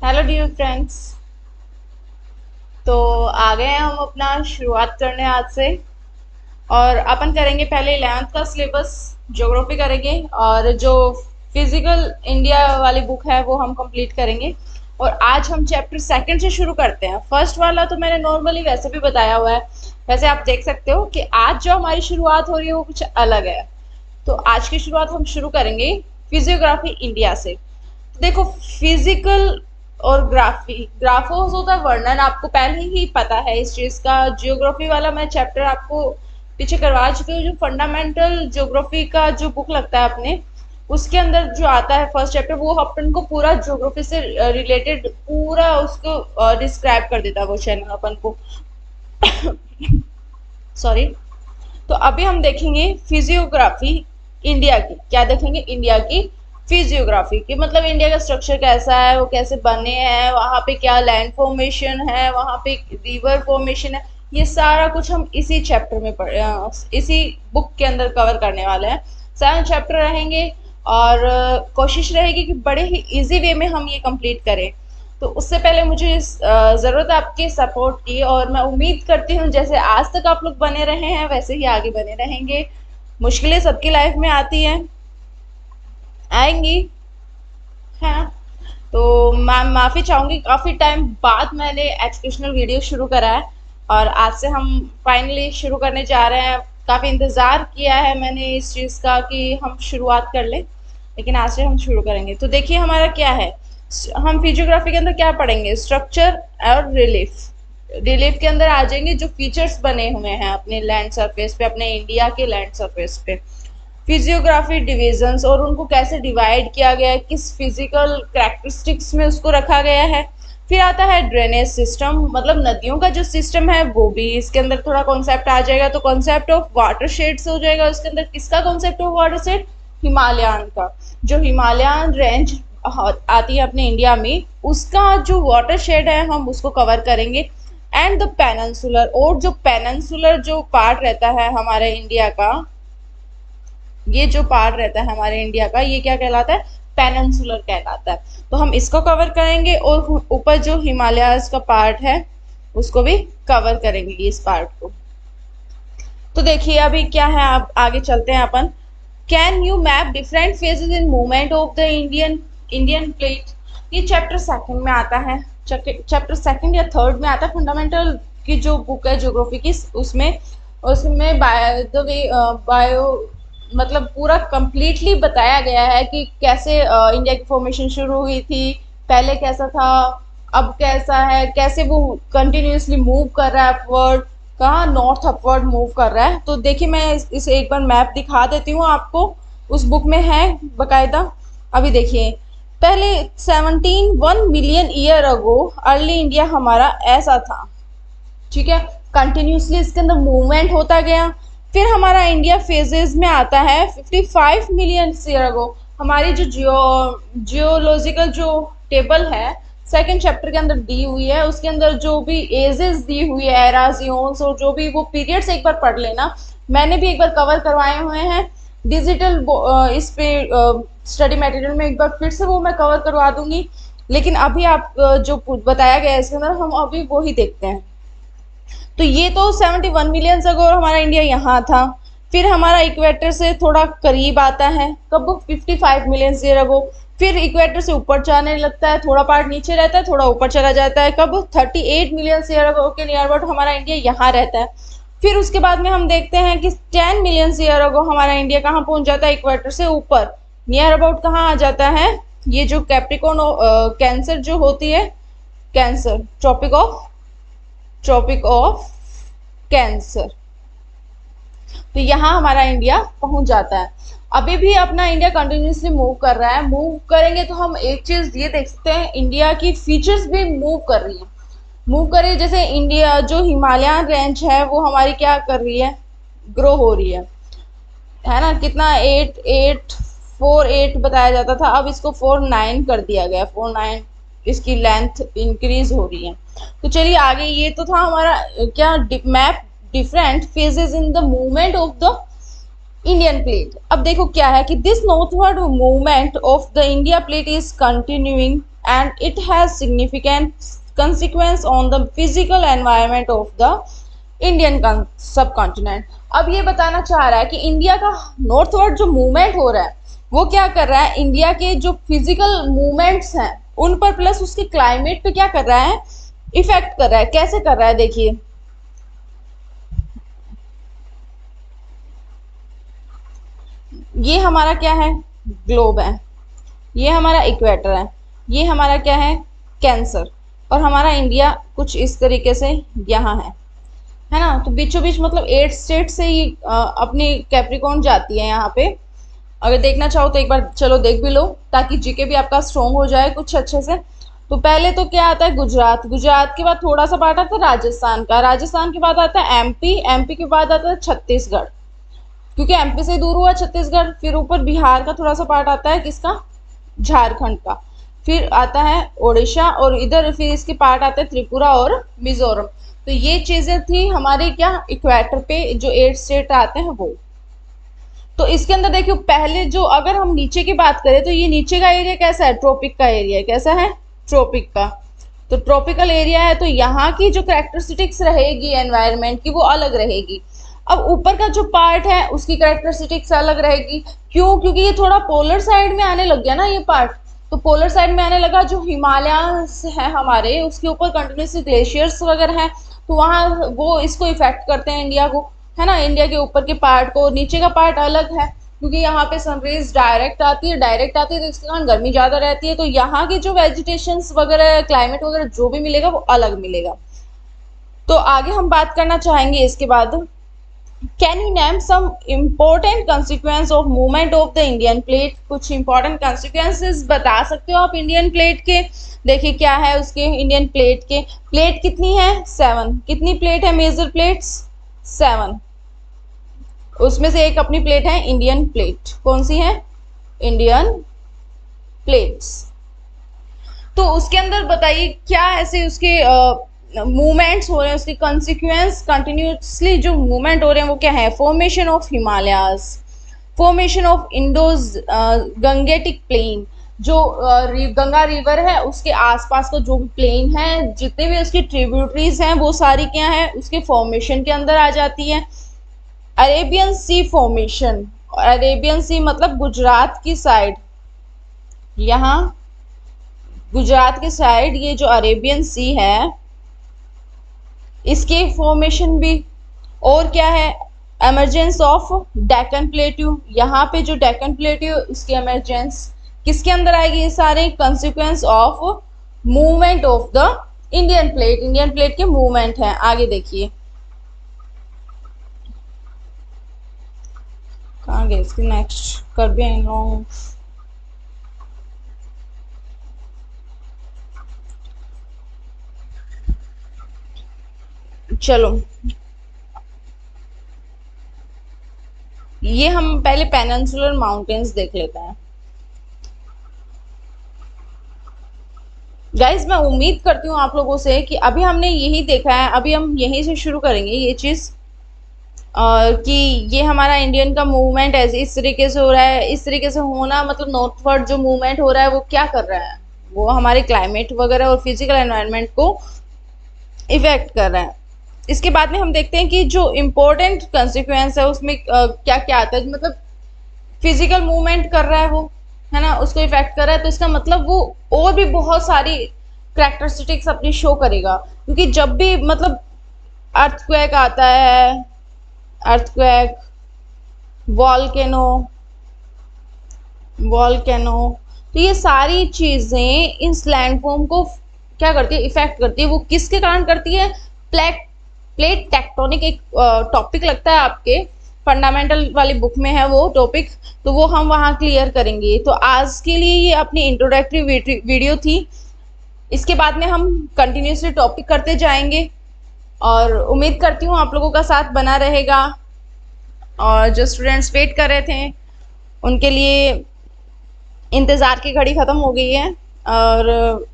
Hello dear friends. तो आ गए हैं हम अपना शुरुआत करने आज से। और अपन करेंगे पहले 11th का सिलेबस, ज्योग्राफी करेंगे। और जो फिजिकल इंडिया वाली बुक है वो हम कंप्लीट करेंगे। और आज हम चैप्टर सेकंड से शुरू करते हैं। फर्स्ट वाला तो मैंने नॉर्मली वैसे भी बताया हुआ है। वैसे आप देख सकते हो कि आज जो हमारी शुरुआत हो रही है वो कुछ अलग है। तो आज की शुरुआत हम शुरू करेंगे फिजियोग्राफी इंडिया से। देखो, फिजिकल और ग्राफोस होता है वर्णन, आपको पहले ही पता है इस चीज का। जियोग्राफी वाला मैं चैप्टर आपको पीछे करवा चुकी हूँ। जो फंडामेंटल ज्योग्राफी का जो बुक लगता है अपने, उसके अंदर जो आता है फर्स्ट चैप्टर, वो अपन को पूरा ज्योग्राफी से रिलेटेड पूरा उसको डिस्क्राइब कर देता है वो चैनल अपन को। सॉरी। तो अभी हम देखेंगे फिजियोग्राफी इंडिया की। क्या देखेंगे? इंडिया की फिजियोग्राफी की, मतलब इंडिया का स्ट्रक्चर कैसा है, वो कैसे बने हैं, वहां पे क्या लैंड फॉर्मेशन है, वहां पे रिवर फॉर्मेशन है। ये सारा कुछ हम इसी चैप्टर में इसी बुक के अंदर कवर करने वाले हैं। 7 चैप्टर रहेंगे। और कोशिश रहेगी कि बड़े ही इजी वे में हम ये कंप्लीट करें। तो उससे पहले मुझे ज़रूरत है आपके सपोर्ट की, और मैं उम्मीद करती हूँ जैसे आज तक आप लोग बने रहे हैं वैसे ही आगे बने रहेंगे। मुश्किलें सबकी लाइफ में आती हैं, आएंगी, है ना। तो मैम माफ़ी चाहूँगी, काफ़ी टाइम बाद मैंने एजुकेशनल वीडियो शुरू करा है। और आज से हम फाइनली शुरू करने जा रहे हैं। काफ़ी इंतज़ार किया है मैंने इस चीज़ का कि हम शुरुआत कर लें, लेकिन आज से हम शुरू करेंगे। तो देखिए हमारा क्या है। हम फिजियोग्राफी के अंदर क्या पढ़ेंगे? स्ट्रक्चर और रिलीफ। रिलीफ के अंदर आ जाएंगे जो फीचर्स बने हुए हैं अपने लैंड सरफेस पे, अपने इंडिया के लैंड सरफेस पे। फिजियोग्राफी डिविजन्स और उनको कैसे डिवाइड किया गया है, किस फिजिकल कैरेक्टरिस्टिक्स में उसको रखा गया है। फिर आता है ड्रेनेज सिस्टम, मतलब नदियों का जो सिस्टम है वो भी इसके अंदर थोड़ा कॉन्सेप्ट आ जाएगा। तो कॉन्सेप्ट ऑफ वाटर शेड्स हो जाएगा उसके अंदर। किसका concept of water shade? Himalayan का। जो हिमालयन रेंज आती है अपने इंडिया में, उसका जो वाटर शेड है हम उसको कवर करेंगे। एंड द पेनन्सुलर, और जो पेनन्सुलर जो पार्ट रहता है हमारे इंडिया का, ये जो पार्ट रहता है हमारे इंडिया का, ये क्या कहलाता है? पेनिनसुलर कहलाता है। तो हम इसको कवर करेंगे, और ऊपर जो हिमालयाज का पार्ट है उसको भी कवर करेंगे, इस पार्ट को। तो देखिए अभी क्या है, आप आगे चलते हैं अपन। Can you map different phases in movement of the Indian Indian plate? ये चैप्टर सेकंड में आता है। चैप्टर सेकंड या थर्ड में आता है। फंडामेंटल की जो बुक है ज्योग्राफी की, उसमें उसमें बाय द वे बायो, मतलब पूरा कंप्लीटली बताया गया है कि कैसे इंडिया की फॉर्मेशन शुरू हुई थी, पहले कैसा था, अब कैसा है, कैसे वो कंटिन्यूअसली मूव कर रहा है अपवर्ड, कहाँ नॉर्थ अपवर्ड मूव कर रहा है। तो देखिए मैं इसे एक बार मैप दिखा देती हूँ आपको, उस बुक में है बकायदा। अभी देखिए, पहले 17 1 million year ago early India हमारा ऐसा था। ठीक है, कंटिन्यूसली इसके अंदर मूवमेंट होता गया। फिर हमारा इंडिया फेजेस में आता है 55 मिलियन ईयर अगो। हमारी जो जियोलॉजिकल जो टेबल है सेकंड चैप्टर के अंदर दी हुई है, उसके अंदर जो भी एजेस दी हुई है, एराज, इयोन्स, और जो भी वो पीरियड्स एक बार पढ़ लेना। मैंने भी एक बार कवर करवाए हुए हैं डिजिटल इस पे स्टडी मटेरियल में, एक बार फिर से वो मैं कवर करवा दूंगी। लेकिन अभी आप जो बताया गया है इसके अंदर, हम अभी वो ही देखते हैं। तो ये तो 71 मिलियन अगो हमारा इंडिया यहाँ था। फिर हमारा इक्वेटर से थोड़ा करीब आता है कब? 55 मिलियन ईयर अगो। फिर इक्वेटर से ऊपर जाने लगता है, थोड़ा पार्ट नीचे रहता है, थोड़ा ऊपर चला जाता है कब? 38 मिलियन ईयर अगो के नियर अबाउट हमारा इंडिया यहाँ रहता है। फिर उसके बाद में हम देखते हैं कि 10 मिलियन ईयर अगो हमारा इंडिया कहाँ पहुंच जाता है? इक्वेटर से ऊपर नियर अबाउट कहाँ आ जाता है? ये जो कैप्रिकॉन कैंसर जो होती है, कैंसर, ट्रॉपिक ऑफ कैंसर। तो यहाँ हमारा इंडिया पहुंच जाता है। अभी भी अपना इंडिया कंटिन्यूसली मूव कर रहा है। मूव करेंगे तो हम एक चीज ये देख सकते हैं, इंडिया की फीचर्स भी मूव कर रही है। मूव कर रही है, जैसे इंडिया जो हिमालयन रेंज है वो हमारी क्या कर रही है? ग्रो हो रही है ना। कितना 8848 बताया जाता था, अब इसको 49 कर दिया गया। 49 इसकी लेंथ इंक्रीज हो रही है। तो चलिए आगे, ये तो था हमारा क्या map different phases in the movement of the Indian plate. अब देखो क्या है कि this northward movement of the India plate is continuing and it has significant consequence on the physical environment of the Indian subcontinent. अब ये बताना चाह रहा है कि इंडिया का नॉर्थवर्ड जो मूवमेंट हो रहा है वो क्या कर रहा है, इंडिया के जो फिजिकल मूवमेंट्स हैं उन पर प्लस उसके क्लाइमेट पे क्या कर रहा है, इफेक्ट कर रहा है। कैसे कर रहा है देखिए, ये हमारा क्या है, ग्लोब है, ये हमारा इक्वेटर है, ये हमारा क्या है, कैंसर, और हमारा इंडिया कुछ इस तरीके से यहाँ है ना। तो बीचों बीच मतलब 8 स्टेट से ही अपनी कैप्रिकॉर्न जाती है यहाँ पे। अगर देखना चाहो तो एक बार चलो देख भी लो, ताकि जीके भी आपका स्ट्रॉन्ग हो जाए कुछ अच्छे से। तो पहले तो क्या आता है, गुजरात, गुजरात के बाद थोड़ा सा पार्ट आता है राजस्थान का, राजस्थान के बाद आता है एमपी, एमपी के बाद आता है छत्तीसगढ़, क्योंकि एमपी से दूर हुआ छत्तीसगढ़। फिर ऊपर बिहार का थोड़ा सा पार्ट आता है, किसका, झारखंड का। फिर आता है ओडिशा, और इधर फिर इसके पार्ट आते हैं त्रिपुरा और मिजोरम। तो ये चीजें थी हमारे क्या, इक्वेटर पे जो 8 स्टेट आते हैं वो। तो इसके अंदर देखियो, पहले जो अगर हम नीचे की बात करें तो ये नीचे का एरिया कैसा है, ट्रॉपिक का एरिया है। कैसा है, ट्रॉपिक का। तो ट्रॉपिकल एरिया है, तो यहाँ की जो कैरेक्टरिस्टिक्स रहेगी एनवायरनमेंट की वो अलग रहेगी। अब ऊपर का जो पार्ट है उसकी कैरेक्टरिस्टिक्स अलग रहेगी। क्यों, क्योंकि ये थोड़ा पोलर साइड में आने लग गया ना ये पार्ट। तो पोलर साइड में आने लगा, जो हिमालयस है हमारे उसके ऊपर कंटिन्यूसली ग्लेशियर्स वगैरह हैं, तो वहाँ वो इसको इफेक्ट करते हैं इंडिया को, है ना। इंडिया के ऊपर के पार्ट को, नीचे का पार्ट अलग है, क्योंकि यहाँ पे सनरेज डायरेक्ट आती है तो इसके कारण गर्मी ज़्यादा रहती है। तो यहाँ की जो वेजिटेशन वगैरह, क्लाइमेट वगैरह जो भी मिलेगा वो अलग मिलेगा। तो आगे हम बात करना चाहेंगे इसके बाद, can you name some important consequence of movement of the Indian plate. कुछ इंपॉर्टेंट कंसिक्वेंसेस बता सकते हो आप इंडियन प्लेट के। देखिए क्या है उसके, इंडियन प्लेट के, प्लेट कितनी है, 7। कितनी प्लेट है, मेजर प्लेट्स 7। उसमें से एक अपनी प्लेट है इंडियन प्लेट। कौन सी है, इंडियन प्लेट्स। तो उसके अंदर बताइए क्या ऐसे उसके मूवमेंट्स हो रहे हैं, उसके कॉन्सिक्वेंस, कंटिन्यूसली जो मूवमेंट हो रहे हैं वो क्या है, formation of Himalayas, formation of indoors Gangetic plain, जो गंगा रिवर है उसके आसपास का जो भी प्लेन है, जितने भी उसकी ट्रिब्यूटरीज हैं वो सारी क्या है उसके फॉर्मेशन के अंदर आ जाती है। अरेबियन सी फॉर्मेशन, अरेबियन सी मतलब गुजरात की साइड, यहाँ गुजरात के साइड ये जो अरेबियन सी है इसके फॉर्मेशन भी। और क्या है, एमरजेंस ऑफ डेक्कन प्लेट्यू, यहाँ पे जो डेक्कन प्लेट्यू उसकी एमरजेंस किसके अंदर आएगी, ये सारे consequence of movement of the Indian plate, Indian plate के मूवमेंट है। आगे देखिए कहाँ गए इसकी, नेक्स्ट कर भी लॉन्ग, चलो ये हम पहले पेनिनसुलर माउंटेन्स देख लेते हैं। गाइज मैं उम्मीद करती हूँ आप लोगों से कि अभी हमने यही देखा है, अभी हम यहीं से शुरू करेंगे ये चीज़, कि ये हमारा इंडियन का मूवमेंट ऐसे इस तरीके से हो रहा है। इस तरीके से होना मतलब नॉर्थवर्ड जो मूवमेंट हो रहा है वो क्या कर रहा है, वो हमारे क्लाइमेट वगैरह और फिजिकल एनवायरनमेंट को इफेक्ट कर रहा है। इसके बाद में हम देखते हैं कि जो इम्पोर्टेंट कंसिक्वेंस है उसमें क्या क्या आता है। मतलब फिजिकल मूवमेंट कर रहा है वो, है ना, उसको इफेक्ट कर रहा है, तो इसका मतलब वो और भी बहुत सारी कैरेक्टरिस्टिक्स अपनी शो करेगा। क्योंकि जब भी मतलब अर्थक्वेक आता है, अर्थक्वेक, वॉल्केनो, तो ये सारी चीजें इस लैंडफॉर्म को क्या करती है, इफेक्ट करती है। वो किसके कारण करती है, प्लेट टेक्टोनिक एक टॉपिक लगता है आपके फंडामेंटल वाली बुक में है वो टॉपिक, तो वो हम वहाँ क्लियर करेंगे। तो आज के लिए ये अपनी इंट्रोडक्टरी वीडियो थी। इसके बाद में हम कंटिन्यूसली टॉपिक करते जाएंगे और उम्मीद करती हूँ आप लोगों का साथ बना रहेगा। और जो स्टूडेंट्स वेट कर रहे थे उनके लिए इंतज़ार की घड़ी ख़त्म हो गई है, और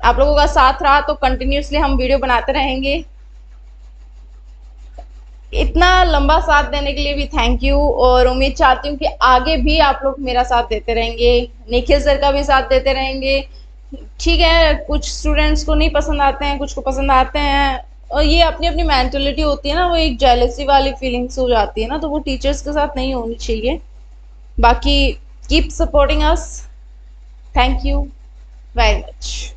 आप लोगों का साथ रहा तो कंटिन्यूसली हम वीडियो बनाते रहेंगे। इतना लंबा साथ देने के लिए भी थैंक यू, और उम्मीद चाहती हूँ कि आगे भी आप लोग मेरा साथ देते रहेंगे, निखिल सर का भी साथ देते रहेंगे, ठीक है, कुछ स्टूडेंट्स को नहीं पसंद आते हैं, कुछ को पसंद आते हैं, और ये अपनी अपनी मेंटेलिटी होती है ना, वो एक जेलसी वाली फीलिंग्स हो जाती है ना, तो वो टीचर्स के साथ नहीं होनी चाहिए। बाकी keep supporting us. Thank you very much.